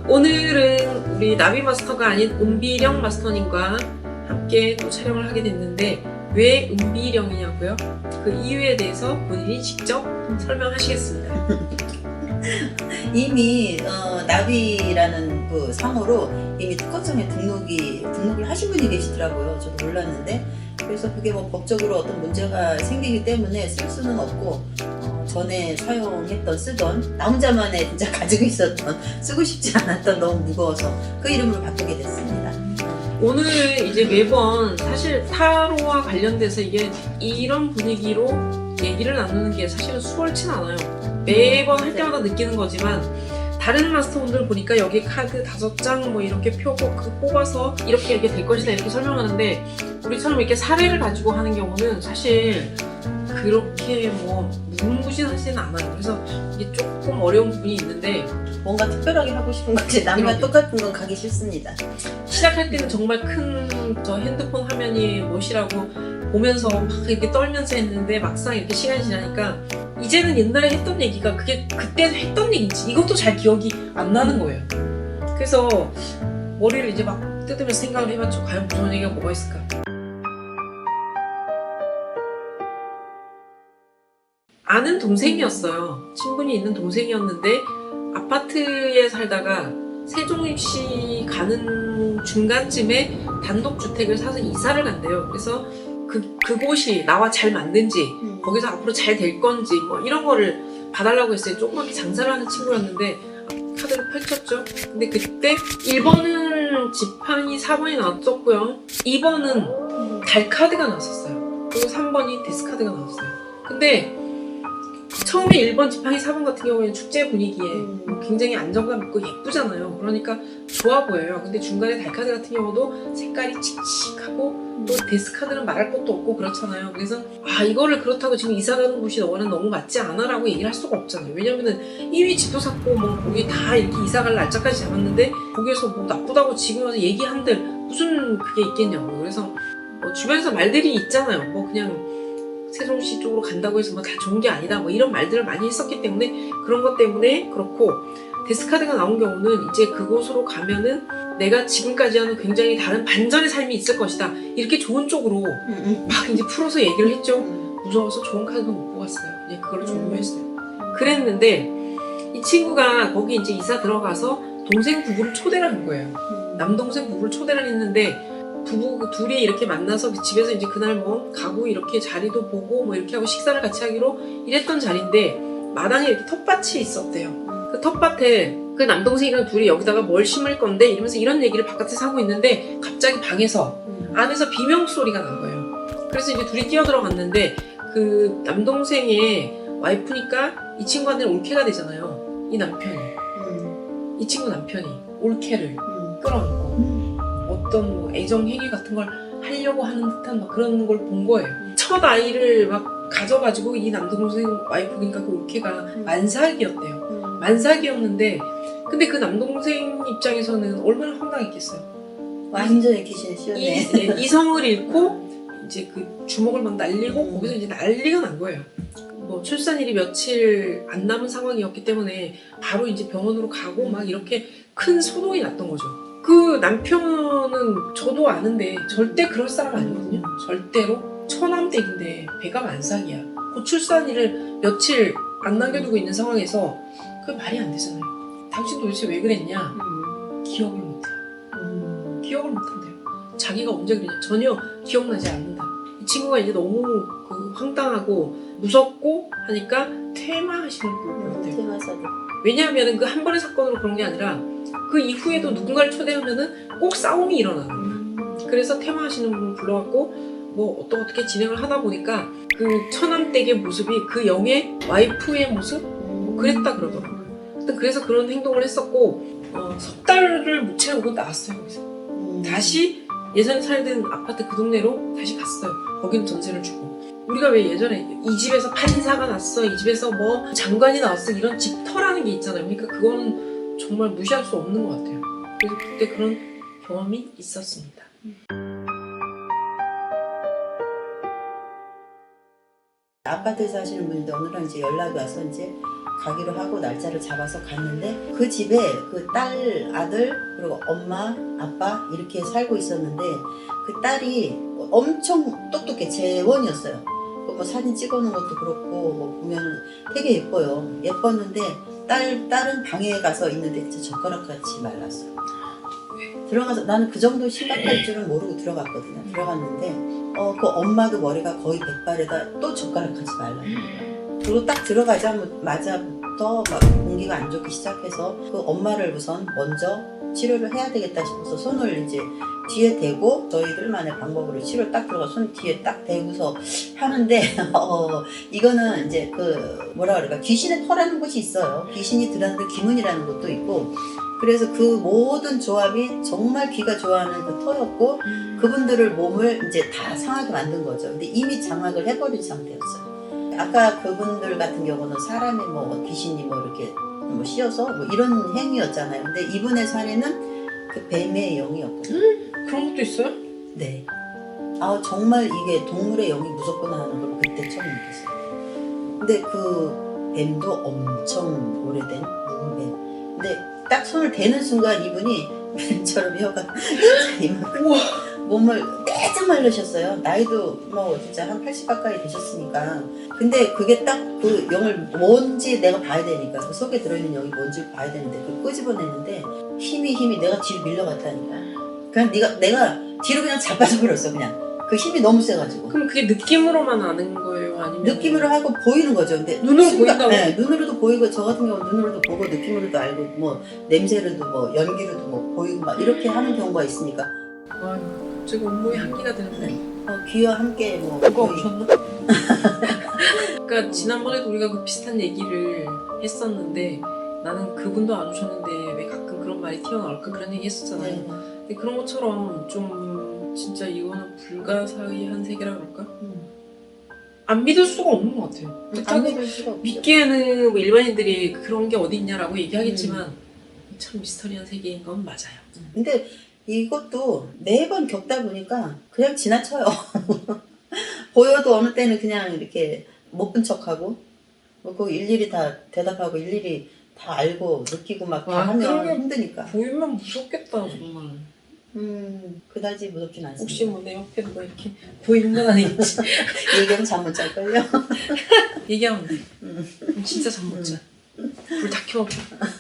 오늘은 우리 나비 마스터가 아닌 은비령 마스터님과 함께 또 촬영을 하게 됐는데 왜 은비령이냐고요? 그 이유에 대해서 본인이 직접 설명하시겠습니다. 이미 나비라는 그 상호로 이미 특허청에 등록을 하신 분이 계시더라고요. 저도 몰랐는데. 그래서 그게 뭐 법적으로 어떤 문제가 생기기 때문에 쓸 수는 없고 전에 사용했던 쓰던 나 혼자만의 진짜 가지고 있었던 쓰고 싶지 않았던 너무 무거워서 그 이름으로 바꾸게 됐습니다. 오늘 이제 매번 사실 타로와 관련돼서 이게 이런 분위기로 얘기를 나누는 게 사실은 수월치 않아요. 매번 할 때마다 느끼는 거지만 다른 마스터분들 보니까 여기 카드 5장 뭐 이렇게 펴고 그 뽑아서 이렇게 될 것이다 이렇게 설명하는데 우리처럼 이렇게 사례를 가지고 하는 경우는 사실 그렇게 뭐 무궁무진하지는 않아요. 그래서 이게 조금 어려운 부분이 있는데 뭔가 특별하게 하고 싶은 거지 남과 그러게. 똑같은 건 가기 싫습니다. 시작할 때는 정말 큰 저 핸드폰 화면이 무엇이라고 보면서 막 이렇게 떨면서 했는데 막상 이렇게 시간이 지나니까 이제는 옛날에 했던 얘기가 그게 그때 했던 얘기지 이것도 잘 기억이 안 나는 거예요. 그래서 머리를 이제 막 뜯으면서 생각을 해봤죠. 과연 무서운 얘기가 뭐가 있을까? 아는 동생이었어요. 친분이 있는 동생이었는데 아파트에 살다가 세종시 가는 중간쯤에 단독주택을 사서 이사를 간대요. 그래서 그곳이 나와 잘 맞는지 거기서 앞으로 잘 될 건지 뭐 이런 거를 봐달라고 했어요. 조그맣게 장사를 하는 친구였는데 카드를 펼쳤죠. 근데 그때 1번은 지팡이 4번이 나왔었고요. 2번은 달 카드가 나왔었어요. 그리고 3번이 데스 카드가 나왔어요. 근데 처음에 1번 지팡이 4번 같은 경우에는 축제 분위기에 굉장히 안정감 있고 예쁘잖아요. 그러니까 좋아 보여요. 근데 중간에 달 카드 같은 경우도 색깔이 칙칙하고 또 데스 카드는 말할 것도 없고 그렇잖아요. 그래서 이거를 그렇다고 지금 이사 가는 곳이 너와는 너무 맞지 않아 라고 얘기를 할 수가 없잖아요. 왜냐면은 이미 집도 샀고 뭐 거기 다 이렇게 이사 갈 날짜까지 잡았는데 거기에서 뭐 나쁘다고 지금 와서 얘기한들 무슨 그게 있겠냐고. 그래서 주변에서 말들이 있잖아요. 뭐 그냥 세종시 쪽으로 간다고 해서 뭐 다 좋은 게 아니다 뭐 이런 말들을 많이 했었기 때문에 그런 것 때문에 그렇고 데스카드가 나온 경우는 이제 그곳으로 가면은 내가 지금까지 하는 굉장히 다른 반전의 삶이 있을 것이다 이렇게 좋은 쪽으로 막 이제 풀어서 얘기를 했죠. 무서워서 좋은 카드는 못 뽑았어요. 그냥 그걸로 종료했어요. 그랬는데 이 친구가 거기 이제 이사 들어가서 동생 부부를 초대를 한 거예요. 남동생 부부를 초대를 했는데 부부 둘이 이렇게 만나서 집에서 이제 그날 뭐 가고 이렇게 자리도 보고 뭐 이렇게 하고 식사를 같이 하기로 이랬던 자리인데 마당에 이렇게 텃밭이 있었대요. 그 텃밭에 그 남동생이랑 둘이 여기다가 뭘 심을 건데 이러면서 이런 얘기를 바깥에서 하고 있는데 갑자기 방에서 안에서 비명 소리가 난 거예요. 그래서 이제 둘이 뛰어들어갔는데 그 남동생의 와이프니까 이 친구한테는 올케가 되잖아요. 이 남편이 이 친구 남편이 올케를 끌어안고 어떤 뭐 애정 행위 같은 걸 하려고 하는 듯한 막 그런 걸 본 거예요. 첫 아이를 막 가져가지고 이 남동생 와이프니까 그 올케가 만삭이었대요. 만삭이었는데 근데 그 남동생 입장에서는 얼마나 황당했겠어요. 완전히 귀신을 씌웠네. 이성을 잃고 이제 그 주먹을 막 날리고 거기서 이제 난리가 난 거예요. 뭐 출산일이 며칠 안 남은 상황이었기 때문에 바로 이제 병원으로 가고 막 이렇게 큰 소동이 났던 거죠. 그 남편은 저도 아는데 절대 그럴 사람 아니거든요. 절대로 처남댁인데 배가 만삭이야. 곧 출산일을 며칠 안 남겨두고 있는 상황에서 그게 말이 안 되잖아요. 당신 도대체 왜 그랬냐? 기억을 못해요. 기억을 못한대요. 자기가 언제 그랬냐? 전혀 기억나지 않는다. 이 친구가 이제 너무 황당하고 무섭고 하니까 퇴마하시는 분을 보였대요. 퇴마사도. 왜냐하면 그 한 번의 사건으로 그런 게 아니라 그 이후에도 누군가를 초대하면은 꼭 싸움이 일어나요. 그래서 퇴마하시는 분을 불러갖고 뭐 어떻게 진행을 하다 보니까 그 처남댁의 모습이 그 영의 와이프의 모습? 뭐 그랬다 그러더라고요. 그래서 그런 행동을 했었고 석 달을 못 채우고 나왔어요. 거기서 다시 예전에 살던 아파트 그 동네로 다시 갔어요. 거기는 전세를 주고. 우리가 왜 예전에 이 집에서 판사가 났어, 이 집에서 뭐 장관이 나왔어 이런 집터라는 게 있잖아요. 그러니까 그거는 정말 무시할 수 없는 것 같아요. 그래서 그때 그런 경험이 있었습니다. 아파트에 사시는 분인데 어느 날 이제 연락이 와서 이제 가기로 하고 날짜를 잡아서 갔는데 그 집에 그 딸, 아들 그리고 엄마, 아빠 이렇게 살고 있었는데 그 딸이 엄청 똑똑해. 재원이었어요. 뭐 사진 찍어놓은 것도 그렇고 뭐 보면 되게 예뻐요. 예뻤는데 딸은 방에 가서 있는데 진짜 젓가락같이 말랐어. 들어가서 나는 그 정도 심각할 줄은 모르고 들어갔거든요. 들어갔는데 그 엄마도 머리가 거의 백발에다 또 젓가락같이 말랐는 거야. 그리고 딱 들어가자마자부터 막 공기가 안 좋기 시작해서 그 엄마를 우선 먼저 치료를 해야 되겠다 싶어서 손을 이제 뒤에 대고 저희들만의 방법으로 치료 딱 들어가 손 뒤에 딱 대고서 하는데 이거는 이제 그 뭐라 그럴까 귀신의 터라는 곳이 있어요. 귀신이 들어가는 기문이라는 것도 있고 그래서 그 모든 조합이 정말 귀가 좋아하는 그 터였고 그분들을 몸을 이제 다 상하게 만든 거죠. 근데 이미 장악을 해버린 상태였어요. 아까 그분들 같은 경우는 사람이 뭐 귀신이 뭐 이렇게 뭐 씌어서 뭐 이런 행위였잖아요. 근데 이분의 사례는 그 뱀의 영이었거든요. 그런 것도 있어요? 네. 아 정말 이게 동물의 영이 무섭구나 하는 걸 그때 처음 느꼈어요. 근데 그 뱀도 엄청 오래된 묵은 뱀. 근데 딱 손을 대는 순간 이분이 뱀처럼 혀가 진짜 이만큼 몸을 깨짝 말르셨어요. 나이도 뭐 진짜 한 80 가까이 되셨으니까. 근데 그게 딱 그 영을 뭔지 내가 봐야 되니까 그 속에 들어있는 영이 뭔지 봐야 되는데 그걸 끄집어냈는데 힘이 내가 뒤로 밀려갔다니까. 그냥 내가 뒤로 그냥 자빠져 버렸어. 그냥 그 힘이 너무 세가지고. 그럼 그게 느낌으로만 아는 거예요? 아니면 느낌으로 하고 보이는 거죠. 근데 눈으로 보인다고? 네, 눈으로도 보이고 저 같은 경우는 눈으로도 보고 느낌으로도 알고 뭐 냄새로도 뭐 연기로도 뭐 보이고 막 이렇게 하는 경우가 있으니까. 와 갑자기 온몸에 한기가 드는데. 귀와 함께 뭐 누가 거의- 오셨나? 그러니까 지난번에도 우리가 그 비슷한 얘기를 했었는데 나는 그분도 안 오셨는데 왜 가끔 그런 말이 튀어나올까 그런 얘기 했었잖아요. 네. 근데 그런 것처럼 좀 진짜 이거는 불가사의한 세계라 그럴까? 안 믿을 수가 없는 것 같아요. 안 그렇다고 믿을 수가 없죠. 믿기에는 뭐 일반인들이 그런 게 어디 있냐라고 얘기하겠지만 참 미스터리한 세계인 건 맞아요. 근데 이것도 매번 겪다 보니까 그냥 지나쳐요. 보여도 어느 때는 그냥 이렇게 못 본 척하고 뭐 그거 일일이 다 대답하고 일일이 다 알고 느끼고 막 다 와, 하면 그러면 힘드니까. 보이면 무섭겠다 정말. 그다지 무섭진 않습니다. 혹시 뭐 내 옆에 누가 이렇게 보이는 건 아니겠지? 얘기하면 잠 못 잘걸요? 얘기하면 돼. 그럼 진짜 잠 못 자. 불 다 켜놓고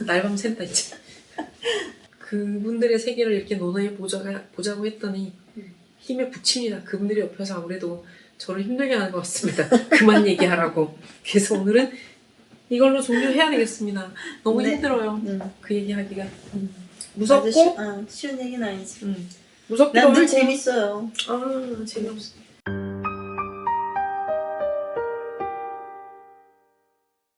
날밤 샌다 이제. 그분들의 세계를 이렇게 논해 보자고 했더니 힘에 부칩니다. 그분들이 옆에서 아무래도 저를 힘들게 하는 것 같습니다. 그만 얘기하라고. 그래서 오늘은 이걸로 종료해야 되겠습니다. 너무 네. 힘들어요. 그 얘기하기가. 아주 무섭고 쉬운 얘기는 아니지. 무섭기도 난 늘 하고 재밌어요. 아 재미없어.